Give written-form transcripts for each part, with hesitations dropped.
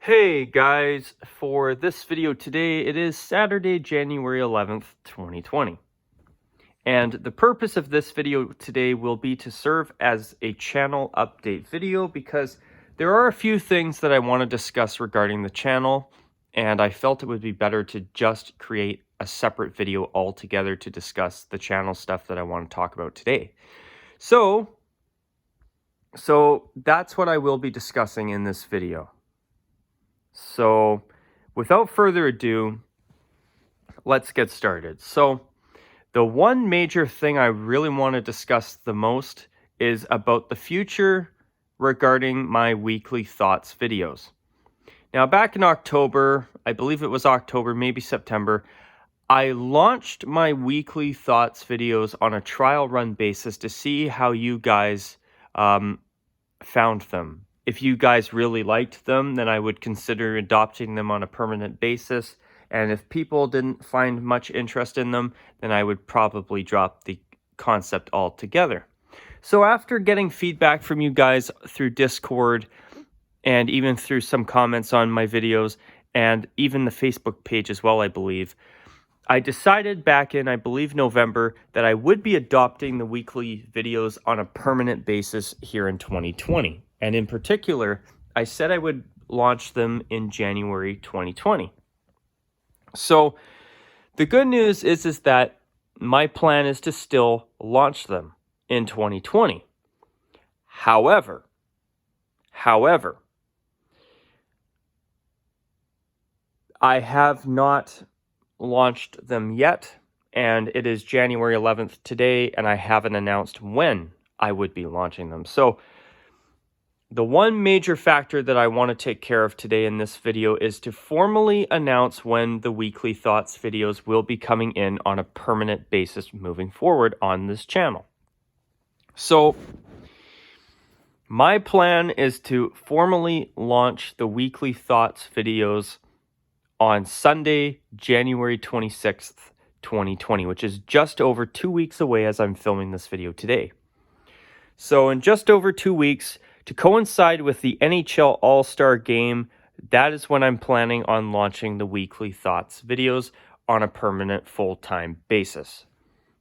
Hey guys, for this video today, it is Saturday, January 11th, 2020. And the purpose of this video today will be to serve as a channel update video because there are a few things that I want to discuss regarding the channel, and I felt it would be better to just create a separate video altogether to discuss the channel stuff that I want to talk about today. So that's what I will be discussing in this video. So without further ado, let's get started. So the one major thing I really want to discuss the most is about the future regarding my weekly thoughts videos. Now, back in October, I believe it was October, maybe September, I launched my weekly thoughts videos on a trial run basis to see how you guys found them. If you guys really liked them, then I would consider adopting them on a permanent basis. And if people didn't find much interest in them, then I would probably drop the concept altogether. So after getting feedback from you guys through Discord and even through some comments on my videos and even the Facebook page as well, I believe, I decided back in, I believe, November that I would be adopting the weekly videos on a permanent basis here in 2020. And in particular, I said I would launch them in January 2020. So the good news is that my plan is to still launch them in 2020. However, I have not launched them yet, and it is January 11th today, and I haven't announced when I would be launching them. So the one major factor that I want to take care of today in this video is to formally announce when the weekly thoughts videos will be coming in on a permanent basis moving forward on this channel. So my plan is to formally launch the weekly thoughts videos on Sunday, January 26th, 2020, which is just over 2 weeks away as I'm filming this video today. So in just over 2 weeks, to coincide with the NHL All-Star Game, that is when I'm planning on launching the weekly thoughts videos on a permanent full-time basis.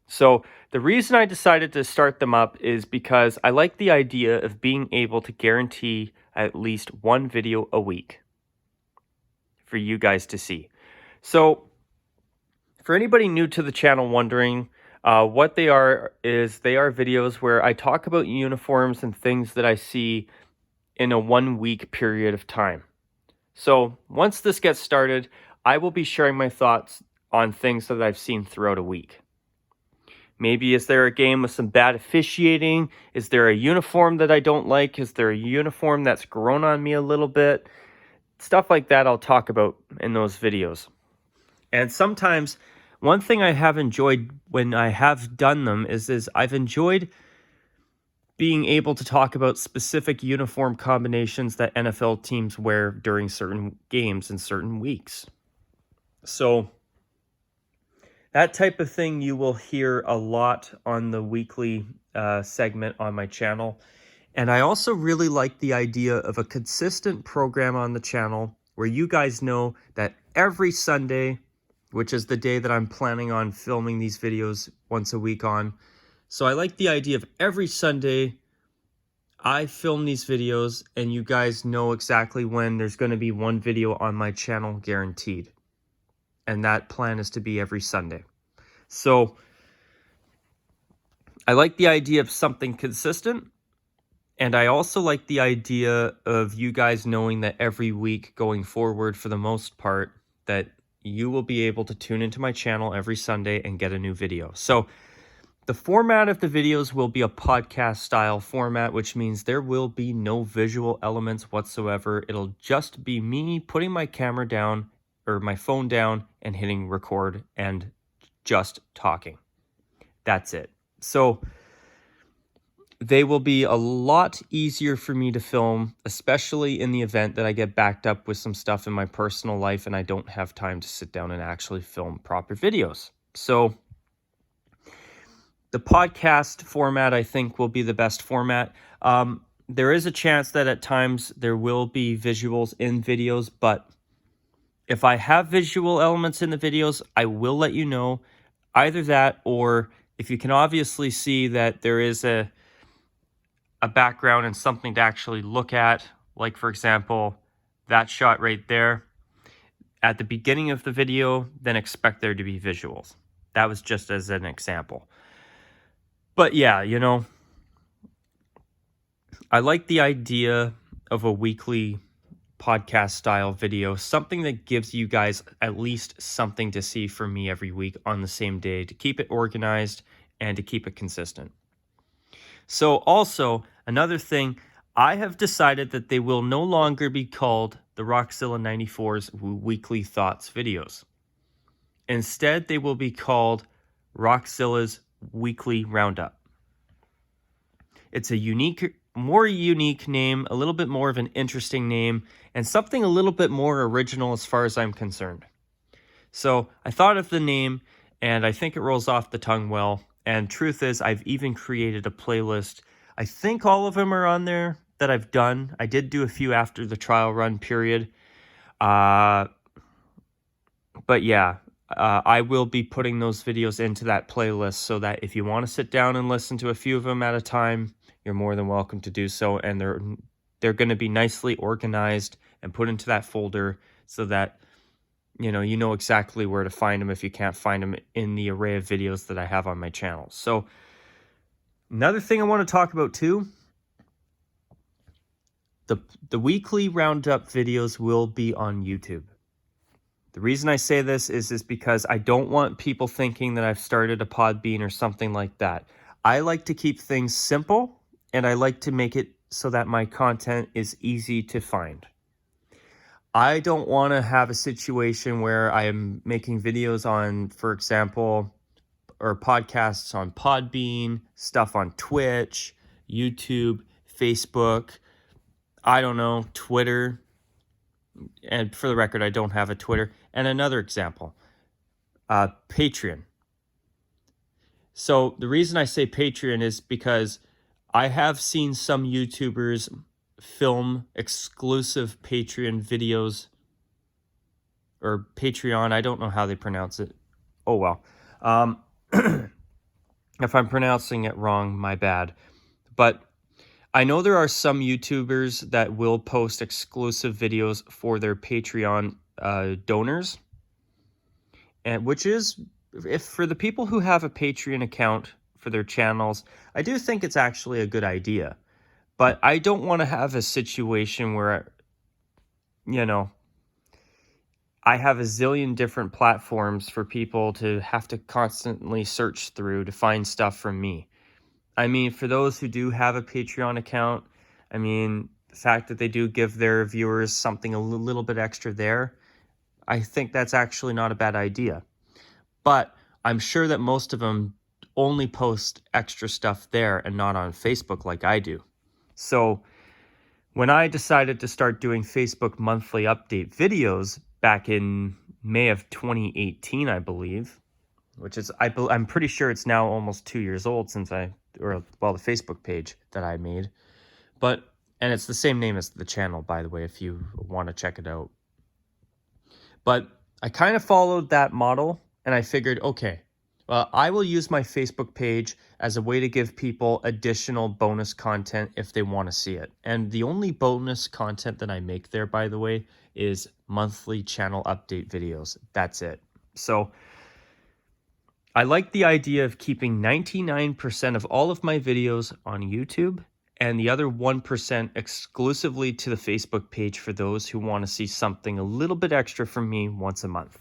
So the reason I decided to start them up is because I like the idea of being able to guarantee at least one video a week for you guys to see. So for anybody new to the channel wondering, what they are is they are videos where I talk about uniforms and things that I see in a 1 week period of time. So once this gets started, I will be sharing my thoughts on things that I've seen throughout a week. Maybe is there a game with some bad officiating? Is there a uniform that I don't like? Is there a uniform that's grown on me a little bit? Stuff like that I'll talk about in those videos. And sometimes one thing I have enjoyed when I have done them is I've enjoyed being able to talk about specific uniform combinations that NFL teams wear during certain games and certain weeks. So that type of thing you will hear a lot on the weekly segment on my channel. And I also really like the idea of a consistent program on the channel where you guys know that every Sunday, which is the day that I'm planning on filming these videos once a week on. So I like the idea of every Sunday I film these videos and you guys know exactly when there's going to be one video on my channel guaranteed. And that plan is to be every Sunday. So I like the idea of something consistent. And I also like the idea of you guys knowing that every week going forward, for the most part, that you will be able to tune into my channel every Sunday and get a new video. So the format of the videos will be a podcast style format, which means there will be no visual elements whatsoever. It'll just be me putting my camera down or my phone down and hitting record and just talking. That's it. So they will be a lot easier for me to film, especially in the event that I get backed up with some stuff in my personal life and I don't have time to sit down and actually film proper videos. So the podcast format, I think, will be the best format. there is a chance that at times there will be visuals in videos, but if I have visual elements in the videos, I will let you know. Either that, or if you can obviously see that there is a background and something to actually look at, like for example, that shot right there at the beginning of the video, then expect there to be visuals. That was just as an example. But yeah, you know, I like the idea of a weekly podcast style video, something that gives you guys at least something to see from me every week on the same day to keep it organized and to keep it consistent. So also, another thing, I have decided that they will no longer be called the Rockzilla94's Weekly Thoughts videos. Instead, they will be called Rockzilla's Weekly Roundup. It's a more unique name, a little bit more of an interesting name, and something a little bit more original as far as I'm concerned. So I thought of the name, and I think it rolls off the tongue well. And truth is, I've even created a playlist. I think all of them are on there that I've done. I did do a few after the trial run period. But yeah, I will be putting those videos into that playlist so that if you want to sit down and listen to a few of them at a time, you're more than welcome to do so. And they're going to be nicely organized and put into that folder so that you know exactly where to find them if you can't find them in the array of videos that I have on my channel. So another thing I want to talk about too, the weekly roundup videos will be on YouTube. The reason I say this is because I don't want people thinking that I've started a Podbean or something like that. I like to keep things simple, and I like to make it so that my content is easy to find. I don't want to have a situation where I am making videos on, for example, or podcasts on Podbean, stuff on Twitch, YouTube, Facebook, I don't know, Twitter. And for the record, I don't have a Twitter. And another example, Patreon. So the reason I say Patreon is because I have seen some YouTubers film exclusive Patreon videos, or Patreon, I don't know how they pronounce it. Oh well. If I'm pronouncing it wrong, my bad. But I know there are some YouTubers that will post exclusive videos for their Patreon donors, and which is, if for the people who have a Patreon account for their channels, I do think it's actually a good idea. But I don't want to have a situation where, you know, I have a zillion different platforms for people to have to constantly search through to find stuff from me. I mean, for those who do have a Patreon account, I mean, the fact that they do give their viewers something a little bit extra there, I think that's actually not a bad idea. But I'm sure that most of them only post extra stuff there and not on Facebook like I do. So when I decided to start doing Facebook monthly update videos back in May of 2018, I believe, which is, I'm pretty sure it's now almost 2 years old since the Facebook page that I made. And it's the same name as the channel, by the way, if you want to check it out. But I kind of followed that model, and I figured, okay, well, I will use my Facebook page as a way to give people additional bonus content if they want to see it. And the only bonus content that I make there, by the way, is monthly channel update videos. That's it. So I like the idea of keeping 99% of all of my videos on YouTube and the other 1% exclusively to the Facebook page for those who want to see something a little bit extra from me once a month.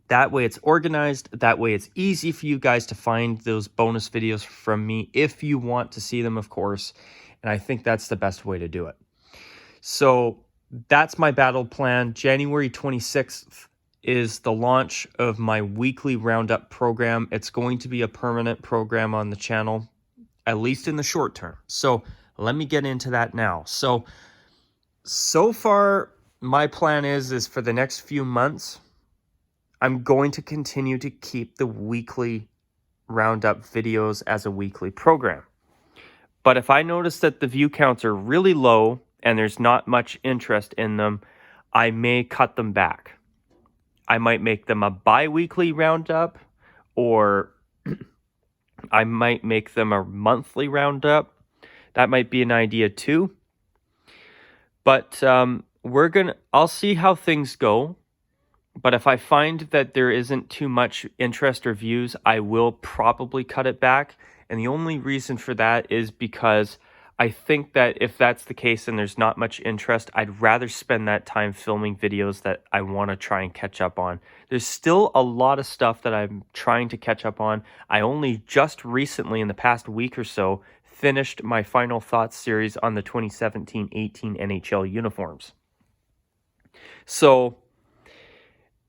That way it's organized. That way it's easy for you guys to find those bonus videos from me if you want to see them, of course. And I think that's the best way to do it. So that's my battle plan. January 26th is the launch of my weekly roundup program. It's going to be a permanent program on the channel, at least in the short term. So let me get into that now. So far, my plan is for the next few months, I'm going to continue to keep the weekly roundup videos as a weekly program. But if I notice that the view counts are really low and there's not much interest in them, I may cut them back. I might make them a bi-weekly roundup, or I might make them a monthly roundup. That might be an idea too. But I'll see how things go. But if I find that there isn't too much interest or views, I will probably cut it back. And the only reason for that is because I think that if that's the case and there's not much interest, I'd rather spend that time filming videos that I want to try and catch up on. There's still a lot of stuff that I'm trying to catch up on. I only just recently, in the past week or so, finished my final thoughts series on the 2017-18 NHL uniforms. So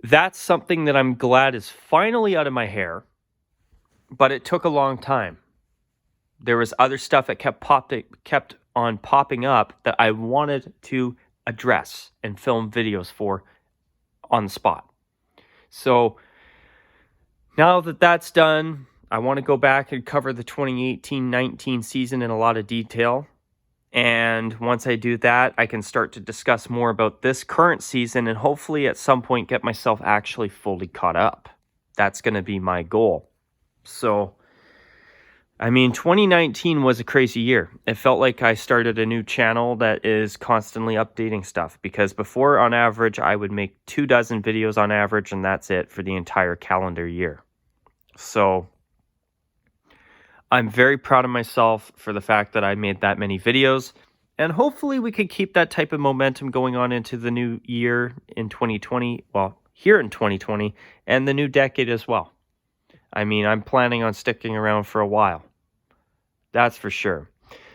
that's something that I'm glad is finally out of my hair, but it took a long time. There was other stuff that kept on popping up that I wanted to address and film videos for on the spot. So now that that's done, I want to go back and cover the 2018-19 season in a lot of detail. And once I do that, I can start to discuss more about this current season and hopefully at some point get myself actually fully caught up. That's going to be my goal. So, I mean, 2019 was a crazy year. It felt like I started a new channel that is constantly updating stuff, because before, on average, I would make 24 videos on average, and that's it for the entire calendar year. So I'm very proud of myself for the fact that I made that many videos, and hopefully we could keep that type of momentum going on into the new year in 2020, well, here in 2020, and the new decade as well. I mean, I'm planning on sticking around for a while. That's for sure.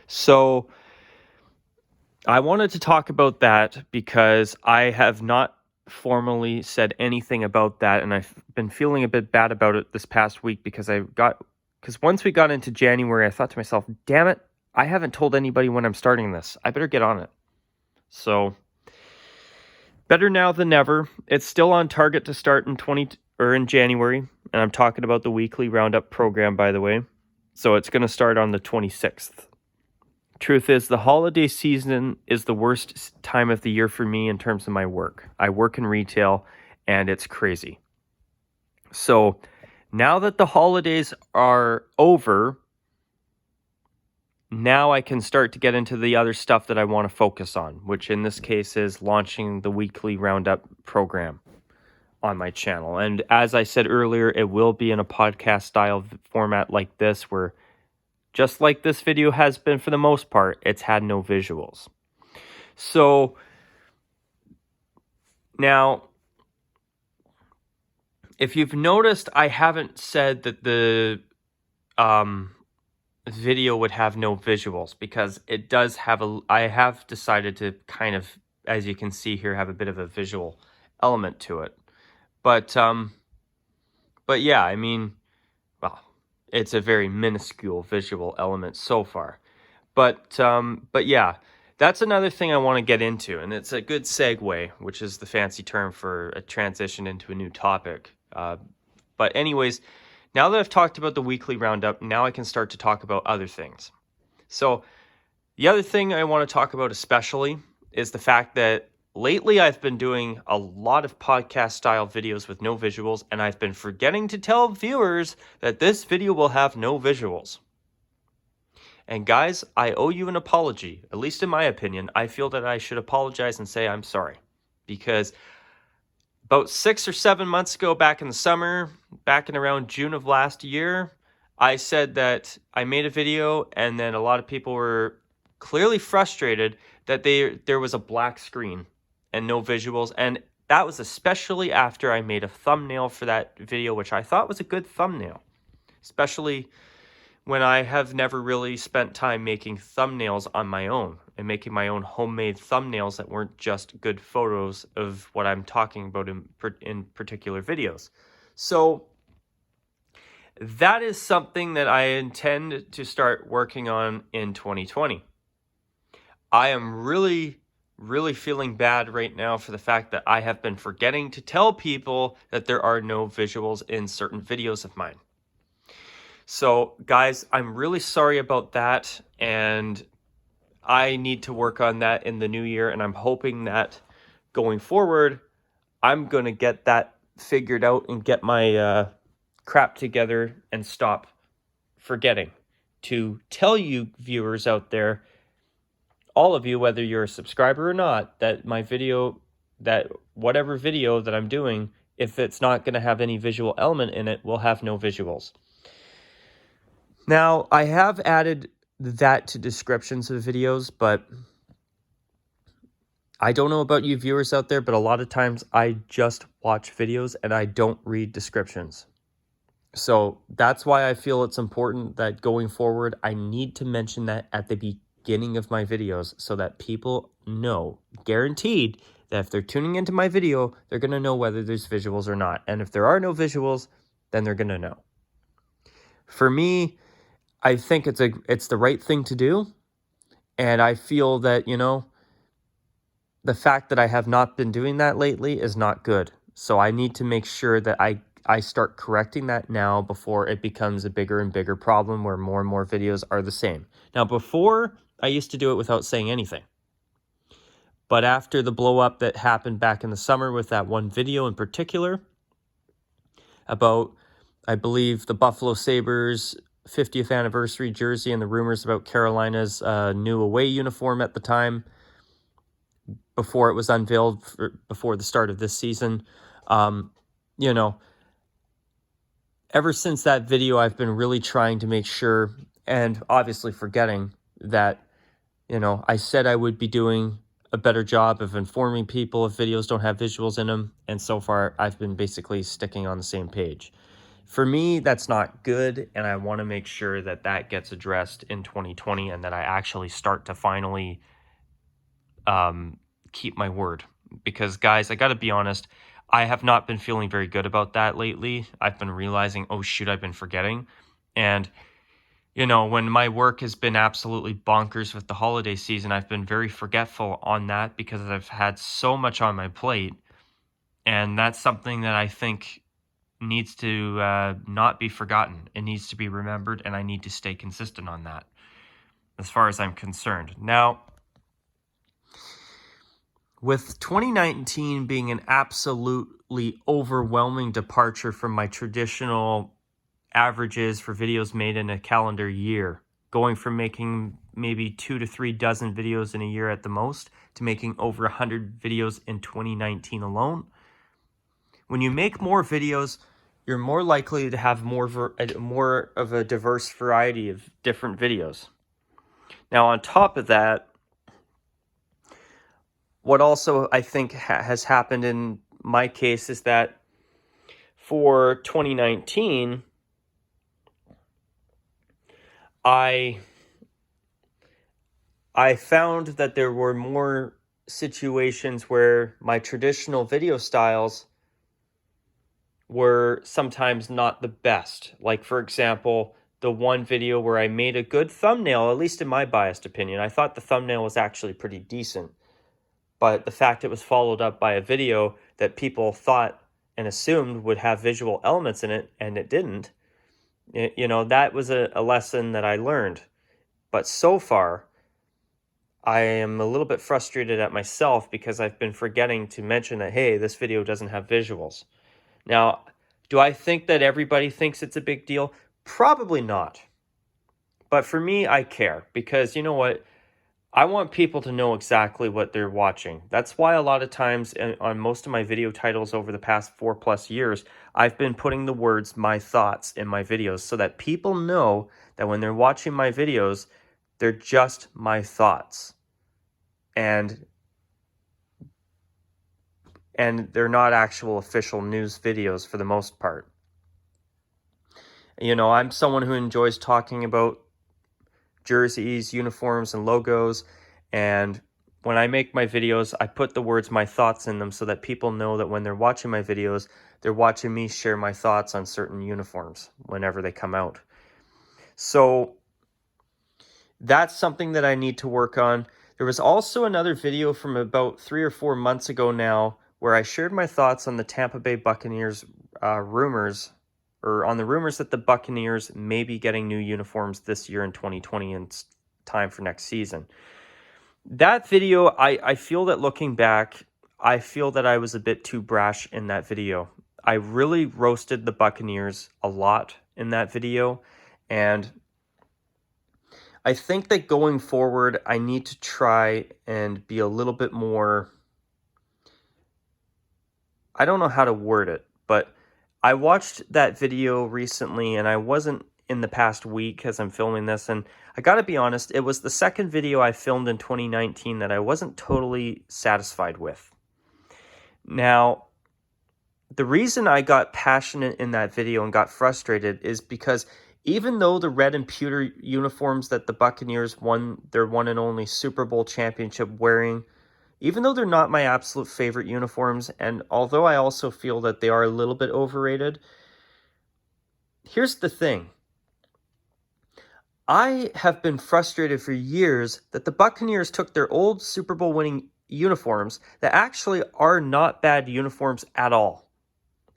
So I wanted to talk about that because I have not formally said anything about that, and I've been feeling a bit bad about it this past week because once we got into January, I thought to myself, damn it, I haven't told anybody when I'm starting this. I better get on it. So better now than never. It's still on target to start in January, and I'm talking about the weekly roundup program, by the way. So it's going to start on the 26th. Truth is, the holiday season is the worst time of the year for me in terms of my work. I work in retail, and it's crazy. So now that the holidays are over, now I can start to get into the other stuff that I want to focus on, which in this case is launching the weekly roundup program on my channel. And as I said earlier, it will be in a podcast style format like this, where just like this video has been for the most part, it's had no visuals. So now, if you've noticed, I haven't said that the video would have no visuals, because it does have I have decided to kind of, as you can see here, have a bit of a visual element to it. But yeah, I mean, well, it's a very minuscule visual element so far. But yeah, that's another thing I want to get into, and it's a good segue, which is the fancy term for a transition into a new topic. But anyways, now that I've talked about the weekly roundup, now I can start to talk about other things. So the other thing I want to talk about especially is the fact that lately I've been doing a lot of podcast style videos with no visuals, and I've been forgetting to tell viewers that this video will have no visuals. And guys, I owe you an apology. At least in my opinion, I feel that I should apologize and say I'm sorry. Because about 6 or 7 months ago, back in the summer, back in around June of last year, I said that I made a video, and then a lot of people were clearly frustrated that there was a black screen and no visuals. And that was especially after I made a thumbnail for that video, which I thought was a good thumbnail, especially when I have never really spent time making thumbnails on my own and making my own homemade thumbnails that weren't just good photos of what I'm talking about in particular videos. So that is something that I intend to start working on in 2020. I am really feeling bad right now for the fact that I have been forgetting to tell people that there are no visuals in certain videos of mine. So, guys, I'm really sorry about that, and I need to work on that in the new year, and I'm hoping that going forward, I'm going to get that figured out and get my crap together and stop forgetting to tell you viewers out there, all of you, whether you're a subscriber or not, that my video, that whatever video that I'm doing, if it's not going to have any visual element in it, will have no visuals. Now, I have added that to descriptions of videos, but I don't know about you viewers out there, but a lot of times I just watch videos and I don't read descriptions. So that's why I feel it's important that going forward, I need to mention that at the beginning of my videos so that people know, guaranteed, that if they're tuning into my video, they're going to know whether there's visuals or not. And if there are no visuals, then they're going to know. For me, I think it's the right thing to do. And I feel that, the fact that I have not been doing that lately is not good. So I need to make sure that I start correcting that now before it becomes a bigger and bigger problem where more and more videos are the same. Now, before, I used to do it without saying anything. But after the blow up that happened back in the summer with that one video in particular about, I believe, the Buffalo Sabres 50th anniversary jersey and the rumors about Carolina's new away uniform at the time, before it was unveiled before the start of this season. Ever since that video, I've been really trying to make sure, and obviously forgetting that, I said I would be doing a better job of informing people if videos don't have visuals in them. And so far, I've been basically sticking on the same page. For me, that's not good, and I want to make sure that that gets addressed in 2020 and that I actually start to finally keep my word. Because, guys, I got to be honest, I have not been feeling very good about that lately. I've been realizing, oh, shoot, I've been forgetting. And, when my work has been absolutely bonkers with the holiday season, I've been very forgetful on that because I've had so much on my plate. And that's something that I think needs to not be forgotten. It needs to be remembered, and I need to stay consistent on that as far as I'm concerned. Now, with 2019 being an absolutely overwhelming departure from my traditional averages for videos made in a calendar year, going from making maybe 2 to 3 dozen videos in a year at the most to making over 100 videos in 2019 alone. When you make more videos, you're more likely to have more of a diverse variety of different videos. Now, on top of that, what also I think has happened in my case is that for 2019, I found that there were more situations where my traditional video styles were sometimes not the best. Like, for example, the one video where I made a good thumbnail, at least in my biased opinion. I thought the thumbnail was actually pretty decent. But the fact it was followed up by a video that people thought and assumed would have visual elements in it, and it didn't, that was a lesson that I learned. But so far, I am a little bit frustrated at myself because I've been forgetting to mention that, hey, this video doesn't have visuals. Now, do I think that everybody thinks it's a big deal? Probably not. But for me, I care because you know what? I want people to know exactly what they're watching. That's why a lot of times on most of my video titles over the past 4+ years, I've been putting the words "my thoughts" in my videos so that people know that when they're watching my videos, they're just my thoughts. And they're not actual official news videos for the most part. I'm someone who enjoys talking about jerseys, uniforms, and logos. And when I make my videos, I put the words "my thoughts" in them so that people know that when they're watching my videos, they're watching me share my thoughts on certain uniforms whenever they come out. So that's something that I need to work on. There was also another video from about 3 or 4 months ago now where I shared my thoughts on the Tampa Bay Buccaneers rumors or on the rumors that the Buccaneers may be getting new uniforms this year in 2020 in time for next season. That video, I feel that looking back, I feel that I was a bit too brash in that video. I really roasted the Buccaneers a lot in that video, and I think that going forward, I need to try and be a little bit more, I don't know how to word it, but I watched that video recently, and I wasn't in the past week as I'm filming this, and I gotta be honest, it was the second video I filmed in 2019 that I wasn't totally satisfied with. Now, the reason I got passionate in that video and got frustrated is because even though the red and pewter uniforms that the Buccaneers won their one and only Super Bowl championship wearing, even though they're not my absolute favorite uniforms, and although I also feel that they are a little bit overrated, here's the thing. I have been frustrated for years that the Buccaneers took their old Super Bowl winning uniforms that actually are not bad uniforms at all,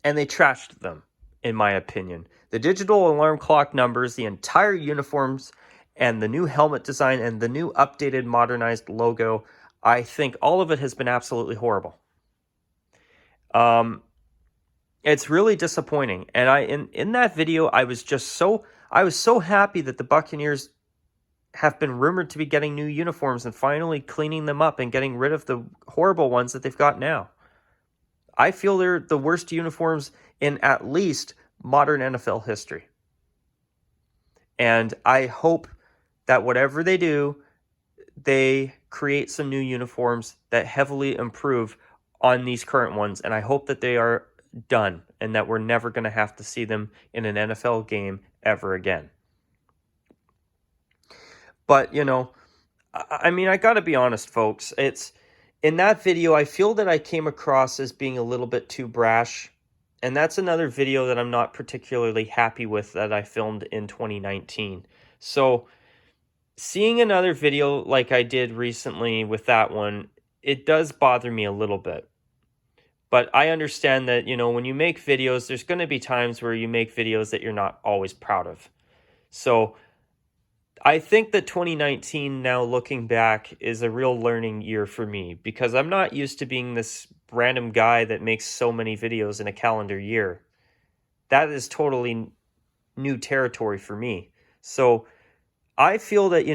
and they trashed them, in my opinion. The digital alarm clock numbers, the entire uniforms, and the new helmet design, and the new updated modernized logo, I think all of it has been absolutely horrible. It's really disappointing. And in that video, I was so happy that the Buccaneers have been rumored to be getting new uniforms and finally cleaning them up and getting rid of the horrible ones that they've got now. I feel they're the worst uniforms in at least modern NFL history. And I hope that whatever they do, they create some new uniforms that heavily improve on these current ones. And I hope that they are done and that we're never going to have to see them in an NFL game ever again. But, I mean, I got to be honest, folks. It's in that video, I feel that I came across as being a little bit too brash. And that's another video that I'm not particularly happy with that I filmed in 2019. So seeing another video like I did recently with that one, it does bother me a little bit. But I understand that, when you make videos, there's going to be times where you make videos that you're not always proud of. So I think that 2019, now looking back, is a real learning year for me because I'm not used to being this random guy that makes so many videos in a calendar year. That is totally new territory for me. So I feel that,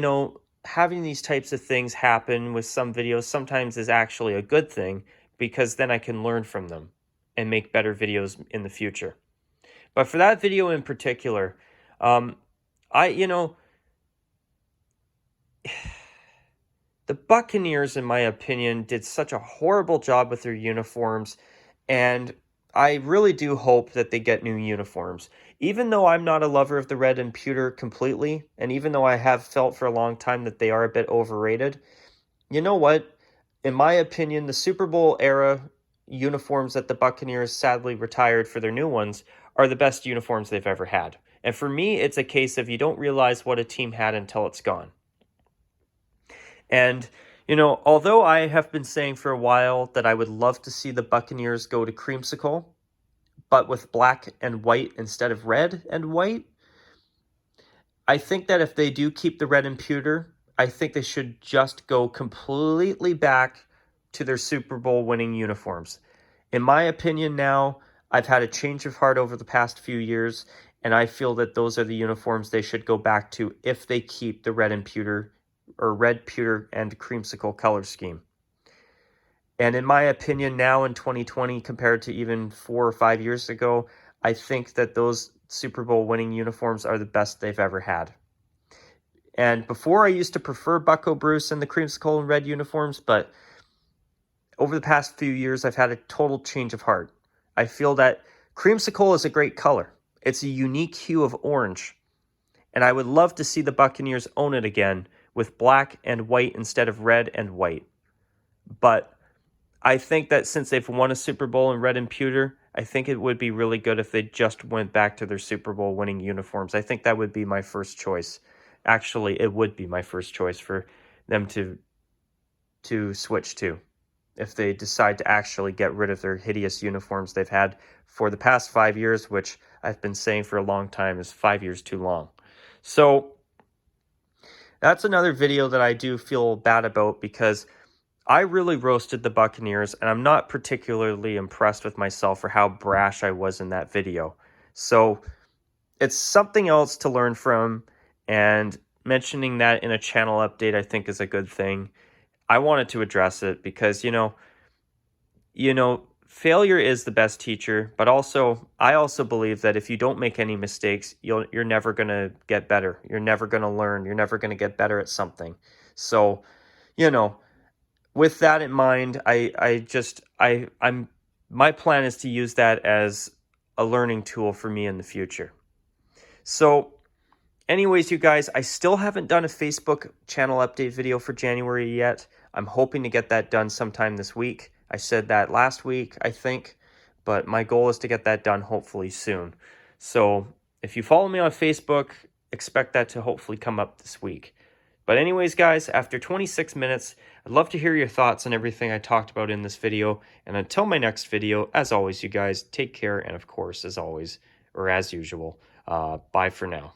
having these types of things happen with some videos sometimes is actually a good thing because then I can learn from them and make better videos in the future. But for that video in particular, the Buccaneers, in my opinion, did such a horrible job with their uniforms, and I really do hope that they get new uniforms. Even though I'm not a lover of the red and pewter completely, and even though I have felt for a long time that they are a bit overrated, you know what? In my opinion, the Super Bowl era uniforms that the Buccaneers sadly retired for their new ones are the best uniforms they've ever had. And for me, it's a case of you don't realize what a team had until it's gone. And, although I have been saying for a while that I would love to see the Buccaneers go to creamsicle, but with black and white instead of red and white, I think that if they do keep the red and pewter, I think they should just go completely back to their Super Bowl winning uniforms. In my opinion now, I've had a change of heart over the past few years, and I feel that those are the uniforms they should go back to if they keep the red and pewter or red, pewter, and creamsicle color scheme. And in my opinion now in 2020 compared to even 4 or 5 years ago, I think that those Super Bowl winning uniforms are the best they've ever had. And before I used to prefer Bucco Bruce and the creamsicle and red uniforms, but over the past few years I've had a total change of heart. I feel that creamsicle is a great color. It's a unique hue of orange. And I would love to see the Buccaneers own it again with black and white instead of red and white. But I think that since they've won a Super Bowl in red and pewter, I think it would be really good if they just went back to their Super Bowl winning uniforms. I think that would be my first choice. Actually, it would be my first choice for them to switch to. if they decide to actually get rid of their hideous uniforms they've had for the past 5 years, which I've been saying for a long time is 5 years too long. So that's another video that I do feel bad about, because I really roasted the Buccaneers, and I'm not particularly impressed with myself for how brash I was in that video. So it's something else to learn from, and mentioning that in a channel update I think is a good thing. I wanted to address it because, failure is the best teacher, but also I also believe that if you don't make any mistakes, you're never going to get better. You're never going to learn. You're never going to get better at something. So, you know, with that in mind, I'm my plan is to use that as a learning tool for me in the future. So, anyways, you guys, I still haven't done a Facebook channel update video for January yet. I'm hoping to get that done sometime this week. I said that last week, I think, but my goal is to get that done hopefully soon. So if you follow me on Facebook, expect that to hopefully come up this week. But anyways, guys, after 26 minutes, I'd love to hear your thoughts on everything I talked about in this video. And until my next video, as always, you guys, take care. And of course, as always, or as usual, bye for now.